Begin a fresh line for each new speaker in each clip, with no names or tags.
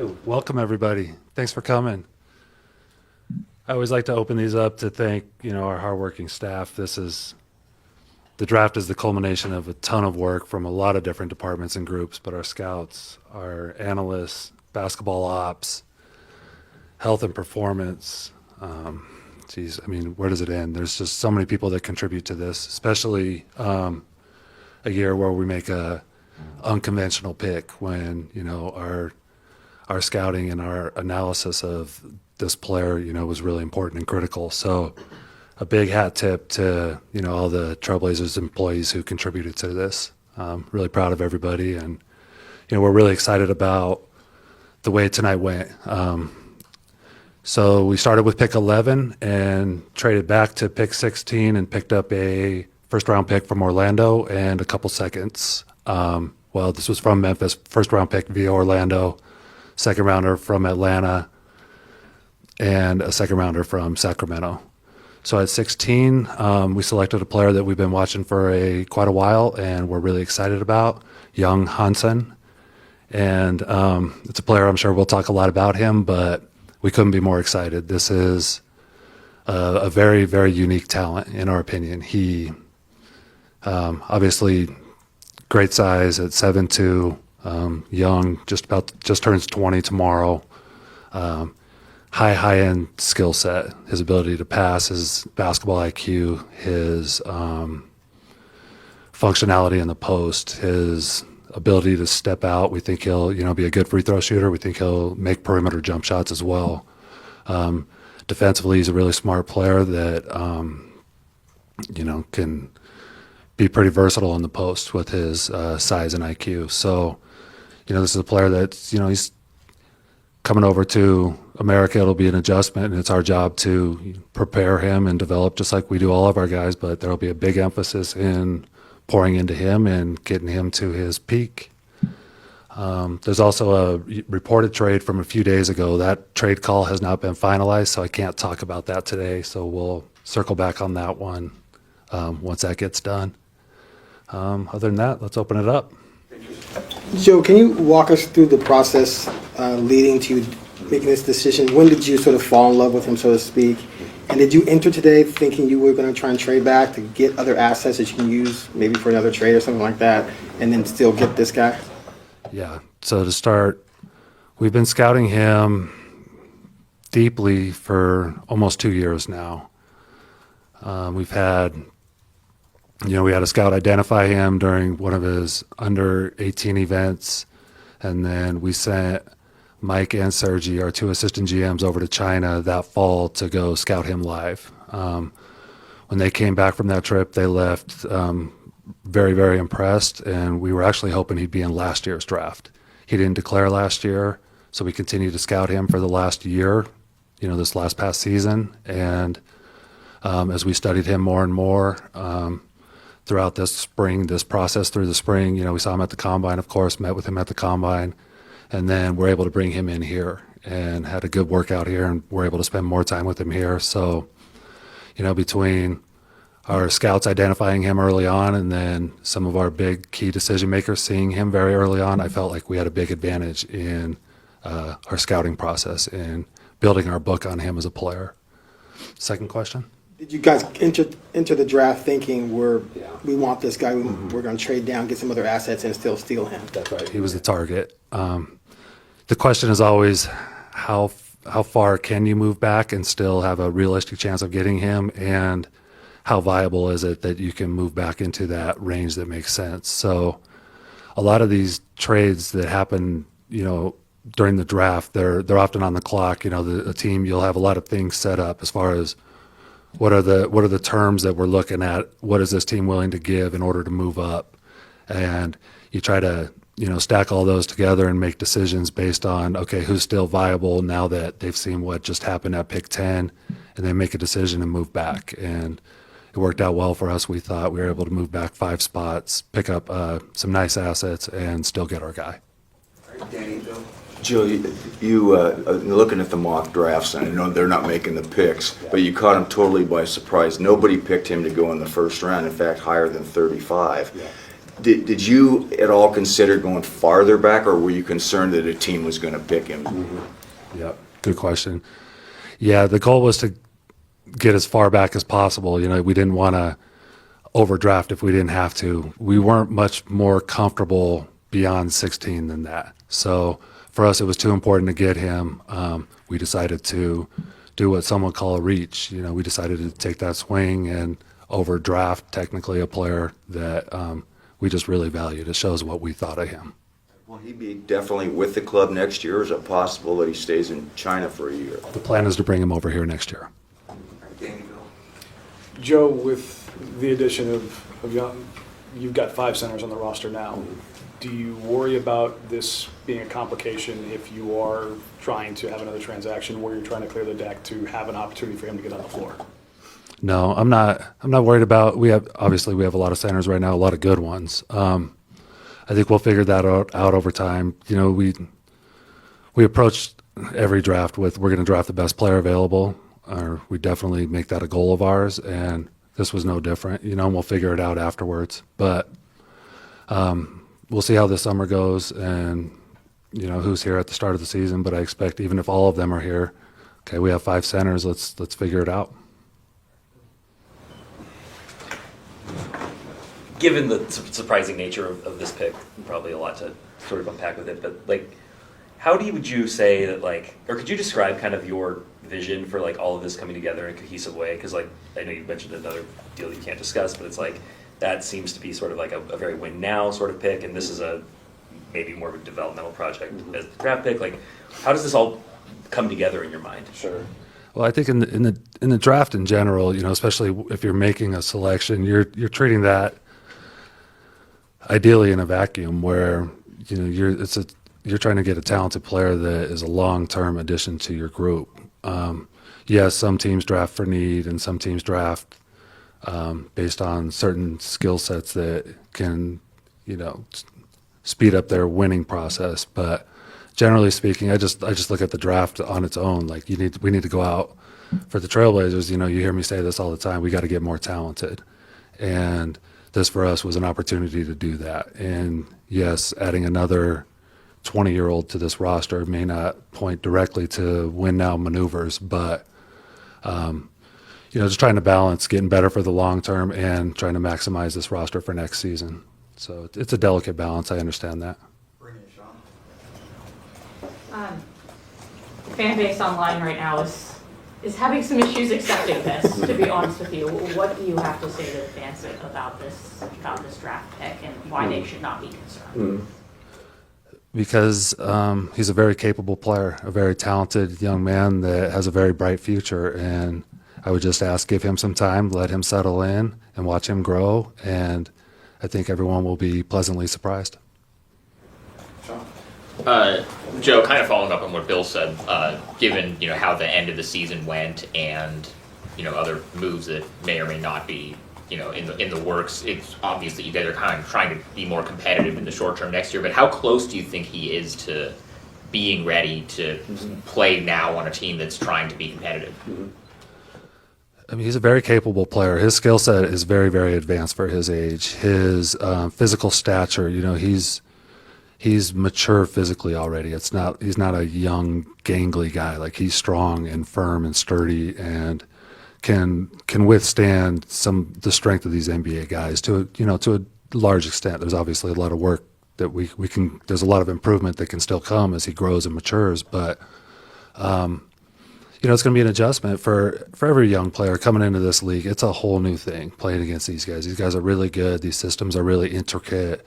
Hey, welcome everybody. Thanks for coming. I always like to open these up to thank, our hardworking staff. The draft is the culmination of a ton of work from a lot of different departments and groups, but our scouts, our analysts, basketball ops, health and performance, where does it end? There's just so many people that contribute to this, especially a year where we make a unconventional pick when, our scouting and our analysis of this player, was really important and critical. So a big hat tip to, all the Trailblazers employees who contributed to this. Really proud of everybody. And, we're really excited about the way tonight went. So we started with pick 11 and traded back to pick 16 and picked up a first-round pick from Orlando and a couple seconds. This was from Memphis, first-round pick via Orlando, second-rounder from Atlanta, and a second-rounder from Sacramento. So at 16, we selected a player that we've been watching for quite a while and we're really excited about,杨瀚森. And it's a player I'm sure we'll talk a lot about him, but we couldn't be more excited. This is a very, very unique talent in our opinion. He obviously great size at 7'2", young, just turns 20 tomorrow. High-end skill set, his ability to pass, his basketball IQ, his functionality in the post, his ability to step out. We think he'll, be a good free throw shooter. We think he'll make perimeter jump shots as well. Defensively, he's a really smart player that, can be pretty versatile in the post with his size and IQ. So, this is a player that's, he's coming over to America. It'll be an adjustment, and it's our job to prepare him and develop just like we do all of our guys, but there'll be a big emphasis in pouring into him and getting him to his peak. There's also a reported trade from a few days ago. That trade call has not been finalized, so I can't talk about that today, so we'll circle back on that one once that gets done. Other than that, let's open it up.
Joe, can you walk us through the process leading to you making this decision? When did you sort of fall in love with him, so to speak? And did you enter today thinking you were going to try and trade back to get other assets that you can use maybe for another trade or something like that, and then still get this guy?
Yeah, so to start, we've been scouting him deeply for almost 2 years now. We had a scout identify him during one of his under 18 events, and then we sent Mike and Sergi, our two assistant GMs, over to China that fall to go scout him live. When they came back from that trip, they left very, very impressed, and we were actually hoping he'd be in last year's draft. He didn't declare last year, so we continued to scout him for the last year, this last past season. And as we studied him more and more, throughout this process through the spring, we saw him at the Combine, of course, met with him at the Combine, and then we're able to bring him in here and had a good workout here, and we're able to spend more time with him here. So, between our scouts identifying him early on and then some of our big key decision makers seeing him very early on, I felt like we had a big advantage in our scouting process and building our book on him as a player. Second question?
Did you guys enter the draft thinking we want this guy, we're going to trade down, get some other assets, and still steal him?
That's right. He was the target. The question is always how far can you move back and still have a realistic chance of getting him, and how viable is it that you can move back into that range that makes sense? So a lot of these trades that happen, during the draft, they're often on the clock. The team, you'll have a lot of things set up as far as what are the terms that we're looking at? What is this team willing to give in order to move up? And you try to, stack all those together and make decisions based on, okay, who's still viable now that they've seen what just happened at pick 10, and then make a decision and move back. And it worked out well for us. We thought we were able to move back 5 spots, pick up some nice assets, and still get our guy.
Danny, Joe, you're looking at the mock drafts, and I know they're not making the picks, but you caught him totally by surprise. Nobody picked him to go in the first round, in fact, higher than 35. Did you at all consider going farther back, or were you concerned that a team was going to pick him?
Yep, good question. Yeah, the goal was to get as far back as possible. We didn't want to overdraft if we didn't have to. We weren't much more comfortable beyond 16 than that. So for us, it was too important to get him. We decided to do what some would call a reach. We decided to take that swing and overdraft technically a player that we just really valued. It shows what we thought of him.
Will he be definitely with the club next year, or is it possible that he stays in China for a year?
The plan is to bring him over here next year.
Joe, with the addition of Young, you've got 5 centers on the roster now. Do you worry about this being a complication if you are trying to have another transaction where you're trying to clear the deck to have an opportunity for him to get on the floor?
No, I'm not worried about. We have a lot of centers right now, a lot of good ones. I think we'll figure that out over time. We approached every draft with we're going to draft the best player available, or we definitely make that a goal of ours, and this was no different. And we'll figure it out afterwards. But we'll see how this summer goes, and who's here at the start of the season. But I expect even if all of them are here, okay, we have 5 centers. Let's figure it out.
Given the surprising nature of this pick, probably a lot to sort of unpack with it, but how would you say that, or could you describe kind of your vision for all of this coming together in a cohesive way? Because I know you mentioned another deal you can't discuss, but it's that seems to be sort of a very win now sort of pick, and this is maybe more of a developmental project as the draft pick. How does this all come together in your mind?
Sure.
Well, I think in the draft in general, especially if you're making a selection, you're treating that ideally in a vacuum where you're trying to get a talented player that is a long-term addition to your group. Yes, some teams draft for need, and some teams draft based on certain skill sets that can speed up their winning process. But generally speaking, I just look at the draft on its own. We need to go out for the Trailblazers. You hear me say this all the time. We got to get more talented, and this for us was an opportunity to do that. And yes, adding another 20-year-old to this roster may not point directly to win now maneuvers, but just trying to balance getting better for the long term and trying to maximize this roster for next season. So it's a delicate balance. I understand that.
The fan base online right now is having some issues accepting this, to be honest with you. What do you have to say to the fans about this draft pick and why they should not be concerned?
Because he's a very capable player, a very talented young man that has a very bright future, and I would just ask, give him some time, let him settle in, and watch him grow, and I think everyone will be pleasantly surprised.
Joe, kind of following up on what Bill said, given how the end of the season went and other moves that may or may not be in the works, it's obvious that you guys are kind of trying to be more competitive in the short term next year. But how close do you think he is to being ready to play now on a team that's trying to be competitive?
I mean, he's a very capable player. His skill set is very, very advanced for his age. His physical stature, he's mature physically already. He's not a young, gangly guy. He's strong and firm and sturdy and can withstand the strength of these NBA guys to a large extent. There's obviously a lot of work that we can. There's a lot of improvement that can still come as he grows and matures. But it's going to be an adjustment for every young player coming into this league. It's a whole new thing playing against these guys. These guys are really good. These systems are really intricate.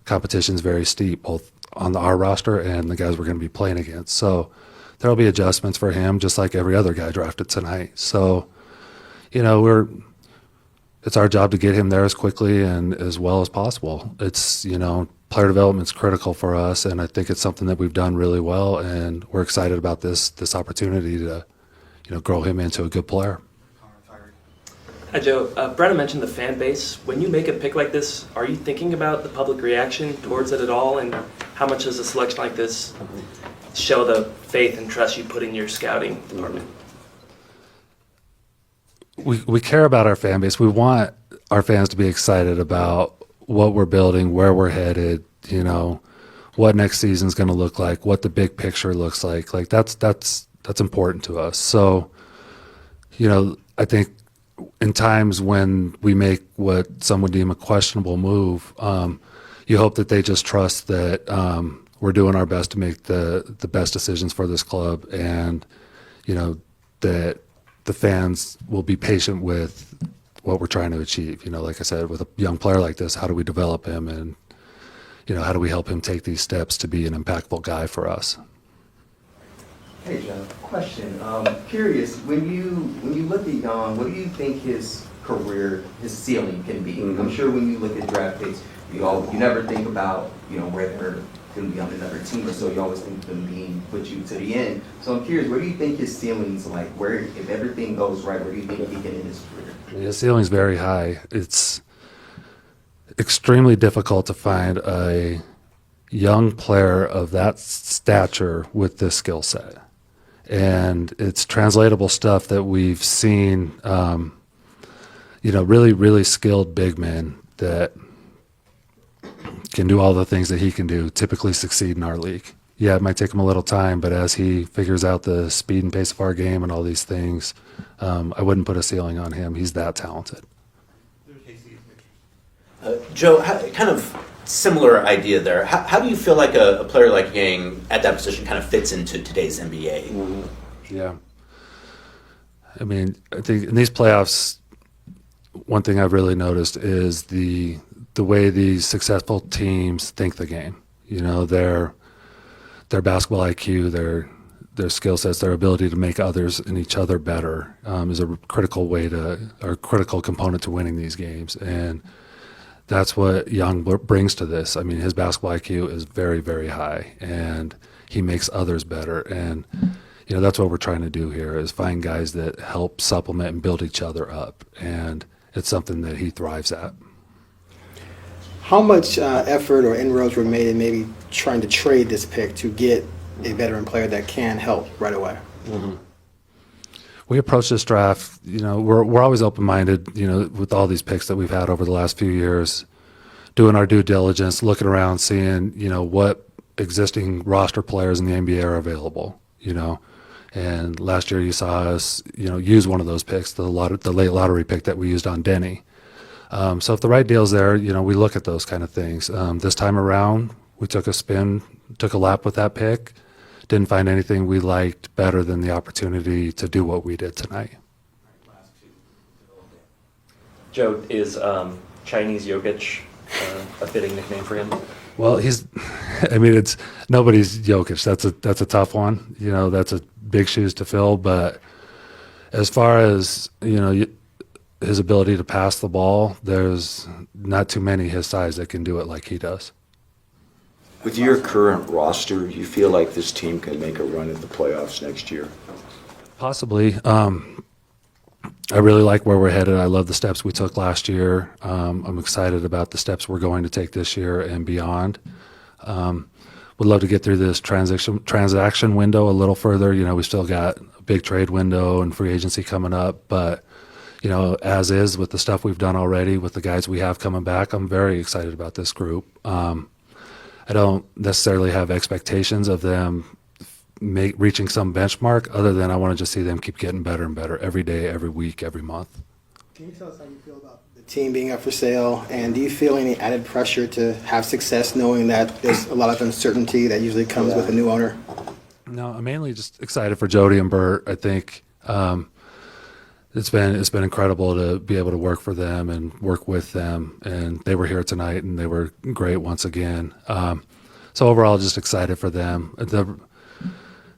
Competition's very steep, both on our roster and the guys we're going to be playing against. So there'll be adjustments for him, just like every other guy drafted tonight. So, it's our job to get him there as quickly and as well as possible. It's, player development's critical for us, and I think it's something that we've done really well, and we're excited about this opportunity to, grow him into a good player.
Hi, Joe. Brenna mentioned the fan base. When you make a pick like this, are you thinking about the public reaction towards it at all? And how much does a selection like this show the faith and trust you put in your scouting department?
We care about our fan base. We want our fans to be excited about what we're building, where we're headed, what next season's going to look like, what the big picture looks like. Like that's important to us. So, I think in times when we make what some would deem a questionable move, you hope that they just trust that we're doing our best to make the best decisions for this club, and that the fans will be patient with what we're trying to achieve. Like I said, with a young player like this, how do we develop him, and how do we help him take these steps to be an impactful guy for us?
Hey, John. Question. Curious. When you look at Jan, what do you think his career, his ceiling can be?
Mm-hmm.
I'm sure when you look at draft picks, you never think about where they're going to be on another team or so. You always think of them being put you to the end. So I'm curious, where do you think his ceiling's like? Where, if everything goes right, where do you think he can end his career?
His ceiling's very high. It's extremely difficult to find a young player of that stature with this skill set. And it's translatable stuff that we've seen, really, really skilled big men that can do all the things that he can do, typically succeed in our league. Yeah, it might take him a little time, but as he figures out the speed and pace of our game and all these things, I wouldn't put a ceiling on him. He's that talented.
Joe, kind of similar idea there. How do you feel like a player like Yang at that position kind of fits into today's NBA?
Yeah. I mean, I think in these playoffs, one thing I've really noticed is the way these successful teams think the game. Their basketball IQ, their skill sets, their ability to make others and each other better is a critical component to winning these games. And that's what Young brings to this. I mean, his basketball IQ is very, very high, and he makes others better. And, that's what we're trying to do here, is find guys that help supplement and build each other up. And it's something that he thrives at.
How much effort or inroads were made in maybe trying to trade this pick to get a veteran player that can help right away?
Mm-hmm. We approach this draft, we're always open-minded, with all these picks that we've had over the last few years, doing our due diligence, looking around, seeing, what existing roster players in the NBA are available, And last year you saw us, use one of those picks, the late lottery pick that we used on Denny. So if the right deal's there, we look at those kind of things. This time around, we took a lap with that pick. Didn't find anything we liked better than the opportunity to do what we did tonight.
Joe, is Chinese Jokic a fitting nickname for him?
Well, it's nobody's Jokic. That's a tough one. That's a big shoes to fill. But as far as, his ability to pass the ball, there's not too many his size that can do it like he does.
With your current roster, you feel like this team can make a run at the playoffs next year?
Possibly. I really like where we're headed. I love the steps we took last year. I'm excited about the steps we're going to take this year and beyond. Would love to get through this transaction window a little further. We still got a big trade window and free agency coming up, but as is with the stuff we've done already, with the guys we have coming back, I'm very excited about this group. I don't necessarily have expectations of them reaching some benchmark, other than I want to just see them keep getting better and better every day, every week, every month.
Can you tell us how you feel about the team being up for sale, and do you feel any added pressure to have success knowing that there's a lot of uncertainty that usually comes with a new owner?
No, I'm mainly just excited for Jody and Bert. I think it's been incredible to be able to work for them and work with them, and they were here tonight and they were great once again. So overall, just excited for them.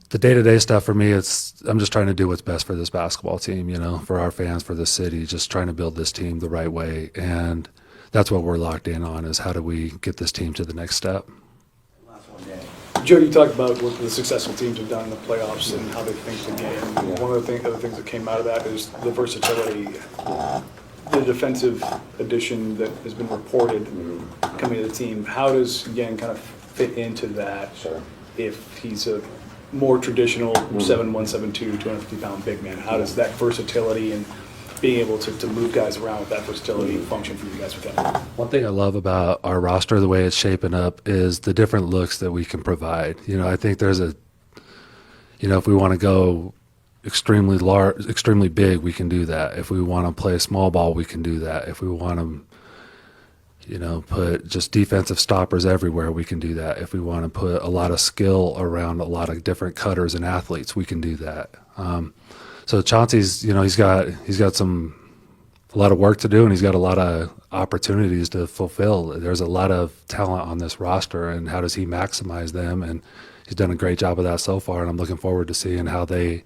The day-to-day stuff for me, I'm just trying to do what's best for this basketball team, for our fans, for the city, just trying to build this team the right way. And that's what we're locked in on, is how do we get this team to the next step.
Joe, you talked about what the successful teams have done in the playoffs and how they think the game. One of the other things that came out of that is the versatility. The defensive addition that has been reported coming to the team. How does Yang kind of fit into that?
Sure.
If he's a more traditional 7'1", 7'2", 250-pound big man, how does that versatility and being able to move guys around with that versatility function for you guys with that.
One thing I love about our roster, the way it's shaping up, is the different looks that we can provide. I think there's if we want to go extremely large, extremely big, we can do that. If we want to play small ball, we can do that. If we want to put just defensive stoppers everywhere, we can do that. If we want to put a lot of skill around a lot of different cutters and athletes, we can do that. So Chauncey's, he's got a lot of work to do, and he's got a lot of opportunities to fulfill. There's a lot of talent on this roster, and how does he maximize them? And he's done a great job of that so far, and I'm looking forward to seeing how they,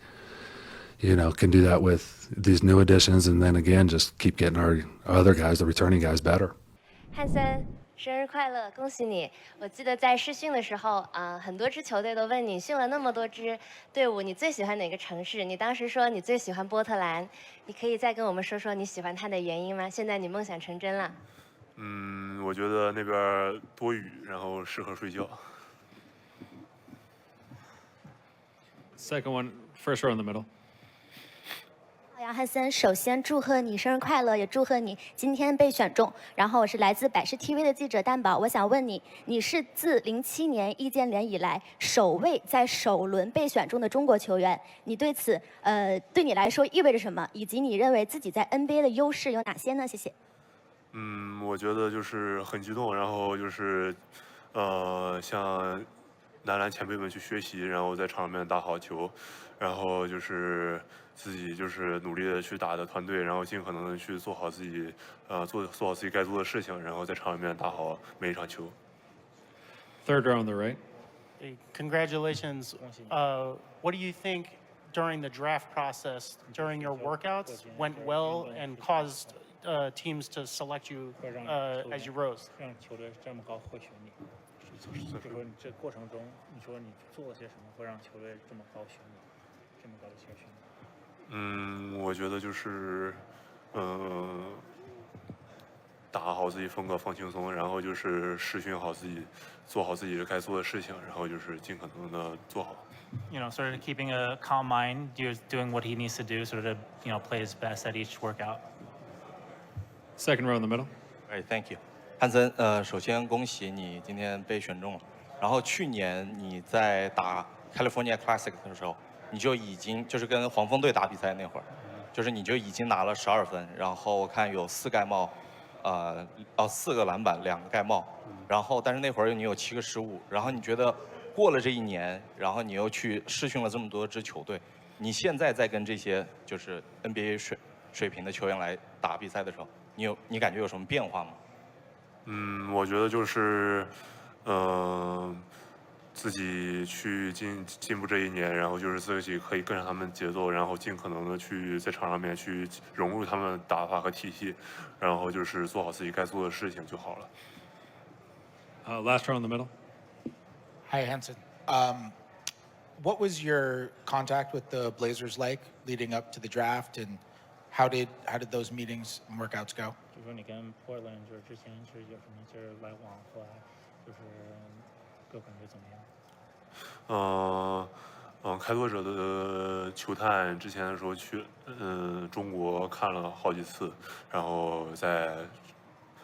can do that with these new additions, and then again, just keep getting our other guys, the returning guys, better.
汉森，生日快乐，恭喜你！我记得在试训的时候，很多支球队都问你，训了那么多支队伍，你最喜欢哪个城市？你当时说你最喜欢波特兰，你可以再跟我们说说你喜欢它的原因吗？现在你梦想成真了。
我觉得那边多雨，然后适合睡觉。
Second one, first row in the middle.
杨瀚森，首先祝贺你生日快乐，也祝贺你今天被选中。然后我是来自百视 TV 的记者蛋宝，我想问你，你是自07年易建联以来首位在首轮被选中的中国球员，你对此对你来说意味着什么？以及你认为自己在 NBA 的优势有哪些呢？谢谢。
我觉得就是很激动，然后就是向男篮前辈们去学习，然后在场上面打好球，然后就是自己就是努力的去打的团队，然后尽可能的去做好自己做好自己该做的事情，然后在场里面打好每一场球。
Third row on the right.
Congratulations. What do you think during the draft process, during your workouts, went well and caused teams to select you as you rose?
让球队这么高会选你，就说你这过程中，你说你做了些什么会让球队这么高选你，这么高的选你？
我觉得就是打好自己风格，放轻松，然后就是试训好自己，做好自己该做的事情，然后就是尽可能的做好。
Sort of keeping a calm mind, doing what he needs to do, sort of, play his best at each workout.
Second row in the middle.
Thank you. 汉森，首先恭喜你今天被选中了。然后去年你在打 California Classic 的时候，你就已经就是跟黄蜂队打比赛那会儿，就是你就已经拿了12分，然后我看有4盖帽，4个篮板，2个盖帽，然后但是那会儿你有7个失误，然后你觉得过了这一年，然后你又去试训了这么多支球队，你现在在跟这些就是 NBA 水平的球员来打比赛的时候，你感觉有什么变化吗？
我觉得就是自己去进步这一年，然后就是自己可以跟上他们节奏，然后尽可能的去在场上面去融入他们的打法和体系，然后就是做好自己该做的事情就好了。
Last row in the middle.
Hi, Hanson. What was your contact with the Blazers like leading up to the draft, and how did those meetings and workouts go?
就说你跟 Portland 就是之前是有什么就是来往，后来就是各感觉怎么样？
开拓者的球探之前的时候去中国看了好几次，然后在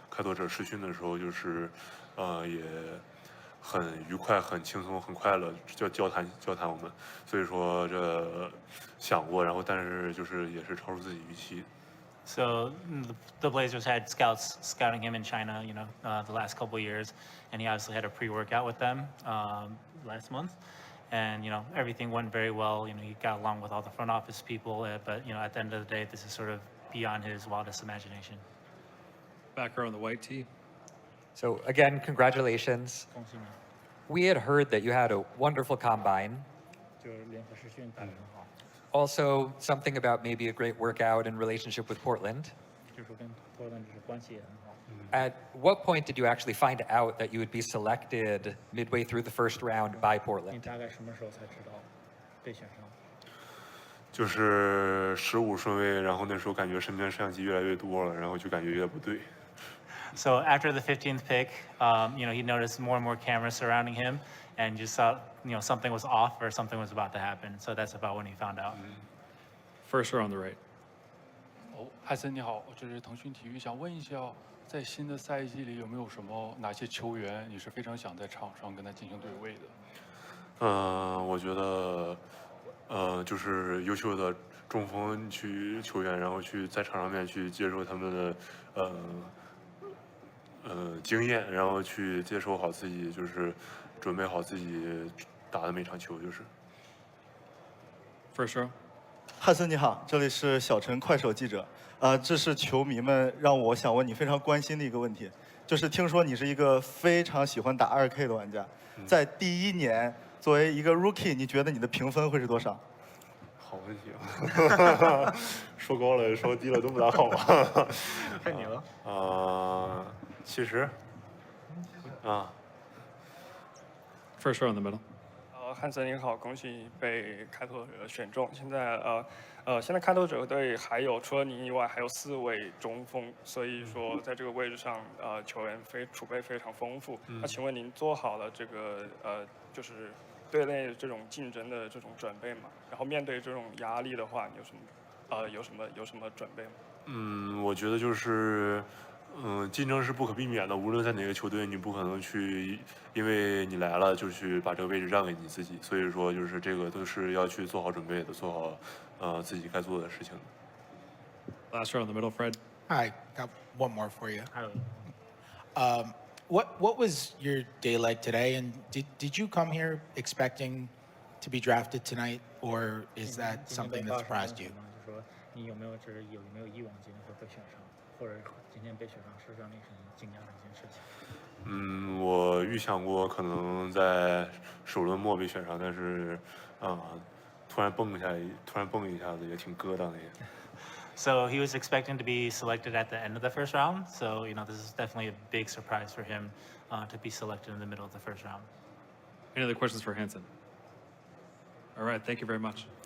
开拓者试训的时候就是也很愉快、很轻松、很快乐，交谈我们，所以说这想过，然后但是就是也是超出自己预期。
So the Blazers had scouts scouting him in China, the last couple of years, and he obviously had a pre-workout with them last month, and everything went very well. He got along with all the front office people, but at the end of the day, this is sort of beyond his wildest imagination.
Back row on the white tee.
So again, congratulations. We had heard that you had a wonderful combine.
就是联合试训打得很好。
Also, something about maybe a great workout and relationship with Portland.
就是说跟 Portland 就是关系也很好。
At what point did you actually find out that you would be selected midway through the first round by
你
Portland?
大概什么时候才知道被选上？
就是15顺位，然后那时候感觉身边摄像机越来越多了，然后就感觉有点不对。
So after the 15th pick, he noticed more and more cameras surrounding him, and just saw, something was off or something was about to happen. So that's about when he found out.
First row on the right.
汉森你好，这是腾讯体育，想问一下，在新的赛季里有没有哪些球员你是非常想在场上跟他进行对位的？
我觉得，就是优秀的中锋球员，然后去在场上面去接受他们的经验，然后去接受好自己，就是准备好自己打的每场球，就是。
First row.
汉森你好，这里是小陈快手记者。这是球迷们让我想问你非常关心的一个问题，就是听说你是一个非常喜欢打2K 的玩家，在第1年作为一个 rookie， 你觉得你的评分会是多少？
好问题啊，说高了说低了都不大好吧？
看你了。
70。
First row in the middle.
汉森你好，恭喜被开拓者选中。现在开拓者队除了你以外还有4位中锋，所以说在这个位置上，球员储备非常丰富。那请问您做好了这个就是队内这种竞争的这种准备吗？然后面对这种压力的话，你有什么准备吗？
我觉得就是。竞争是不可避免的，无论在哪个球队，你不可能去因为你来了就去把这个位置让给你自己，所以说就是这个都是要去做好准备的，做好自己该做的事情的。
Last row in the middle, Fred.
Hi, got one more for you. What was your day like today? And did you come here expecting to be drafted tonight, or is that something that surprised you?
就是说你有没有以往经历过被选上，或者今天被选上是让你很惊讶的一件事情？
我预想过可能在首轮末被选上，但是突然蹦一下子也挺疙瘩的也。
So he was expecting to be selected at the end of the first round. So this is definitely a big surprise for him to be selected in the middle of the first round.
Any other questions for Hansen? All right, thank you very much.